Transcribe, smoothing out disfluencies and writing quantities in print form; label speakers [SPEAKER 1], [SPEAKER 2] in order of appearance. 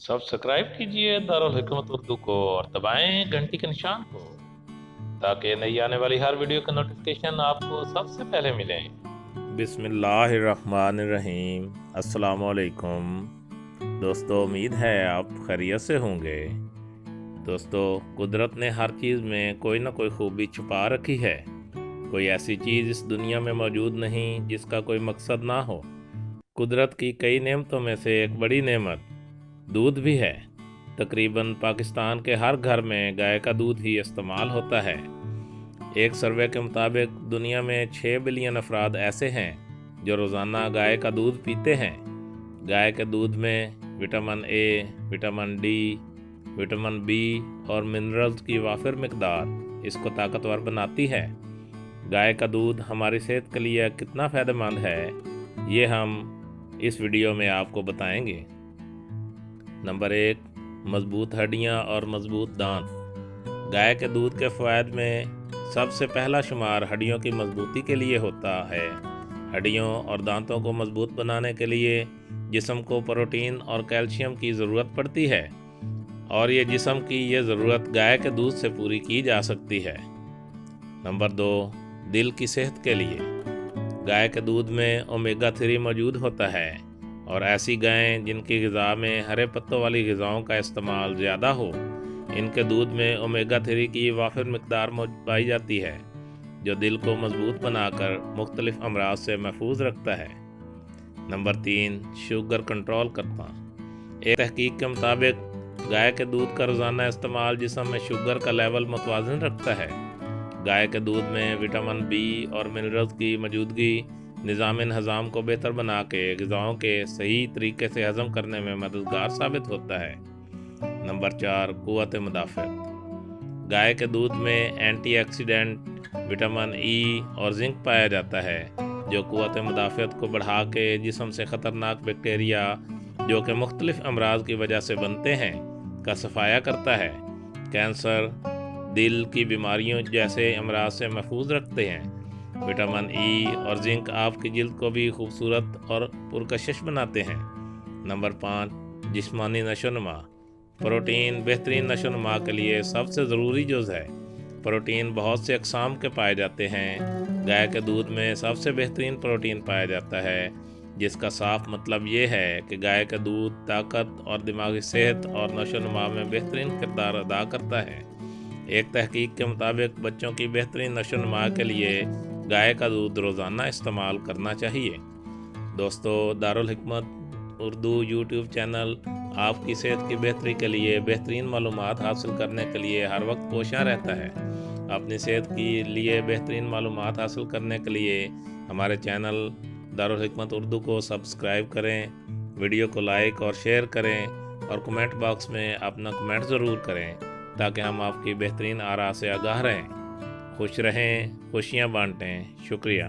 [SPEAKER 1] Subscribe कीजिए दारुल हिकमत उर्दू को और दबाएं घंटी के निशान को, ताकि नई आने वाली हर वीडियो का नोटिफिकेशन आपको सबसे पहले मिले। बिस्मिल्लाहिर्रहमानिर्रहीम। अस्सलामुअलैकुम दोस्तों, उम्मीद है आप खैरियत से होंगे। दोस्तों, कुदरत ने हर चीज़ में कोई ना कोई खूबी छुपा रखी है। कोई ऐसी चीज़ इस दुनिया में मौजूद नहीं जिसका कोई मकसद ना हो। कुदरत की कई नेमतों में से एक बड़ी नेमत दूध भी है। तकरीबन पाकिस्तान के हर घर में गाय का दूध ही इस्तेमाल होता है। एक सर्वे के मुताबिक दुनिया में 6 बिलियन अफराद ऐसे हैं जो रोज़ाना गाय का दूध पीते हैं। गाय के दूध में vitamin A, vitamin D, vitamin B और मिनरल्स की वाफिर मिकदार इसको ताकतवर बनाती है। गाय का दूध हमारी सेहत के लिए कितना फ़ायदेमंद है, ये हम इस वीडियो में आपको बताएंगे। नंबर 1, मज़बूत हड्डियाँ और मज़बूत दांत। गाय के दूध के फ़वाद में सबसे पहला शुमार हड्डियों की मजबूती के लिए होता है। हड्डियों और दांतों को मजबूत बनाने के लिए जिस्म को प्रोटीन और कैल्शियम की ज़रूरत पड़ती है, और ये जिस्म की ये ज़रूरत गाय के दूध से पूरी की जा सकती है। नंबर 2, दिल की सेहत के लिए। गाय के दूध में ओमेगा 3 मौजूद होता है, और ऐसी गायें जिनकी ग़िज़ा में हरे पत्तों वाली ग़िज़ाओं का इस्तेमाल ज़्यादा हो, इनके दूध में ओमेगा 3 की वाफिर मिकदार पाई जाती है, जो दिल को मजबूत बनाकर मुख्तलिफ अमराज से महफूज रखता है। नंबर 3, शुगर कंट्रोल करना। एक तहकीक के मुताबिक गाय के दूध का रोज़ाना इस्तेमाल जिस्म में शुगर का लेवल मुतवाज़िन रखता है। गाय के दूध में विटामिन बी और मिनरल्स की मौजूदगी निज़ाम हज़म को बेहतर बना के ग़िज़ाओं के सही तरीके से हज़म करने में मददगार साबित होता है। नंबर 4, क़ुव्वत मुदाफ़अत। गाय के दूध में एंटीऑक्सीडेंट, विटामिन ई और जिंक पाया जाता है, जो क़ुव्वत मुदाफ़अत को बढ़ा के जिस्म से ख़तरनाक बैक्टीरिया जो कि मुख्तलिफ अमराज की वजह से बनते हैं का सफाया करता है। कैंसर, दिल की बीमारियों जैसे अमराज से महफूज रखते हैं। विटामिन ई और जिंक आपकी जिल्द को भी खूबसूरत और पुरकशिश बनाते हैं। नंबर 5, जिस्मानी नशोनुमा। प्रोटीन बेहतरीन नशोनुमा के लिए सबसे ज़रूरी जुज़ है। प्रोटीन बहुत से अक़साम के पाए जाते हैं। गाय के दूध में सबसे बेहतरीन प्रोटीन पाया जाता है, जिसका साफ मतलब ये है कि गाय का दूध ताकत और दिमागी सेहत और नशोनुमा में बेहतरीन किरदार अदा करता है। एक तहकीक के मुताबिक बच्चों की बेहतरीन नशोनुमा के लिए गाय का दूध रोज़ाना इस्तेमाल करना चाहिए। दोस्तों, दारुल हिकमत उर्दू यूट्यूब चैनल आपकी सेहत की बेहतरी के लिए बेहतरीन मालूमात हासिल करने के लिए हर वक्त कोशियाँ रहता है। अपनी सेहत के लिए बेहतरीन मालूमात हासिल करने के लिए हमारे चैनल दारुल हिकमत उर्दू को सब्सक्राइब करें, वीडियो को लाइक और शेयर करें, और कमेंट बॉक्स में अपना कमेंट ज़रूर करें, ताकि हम आपकी बेहतरीन आरा से आगाह रहें। खुश रहें, खुशियाँ बांटें। शुक्रिया।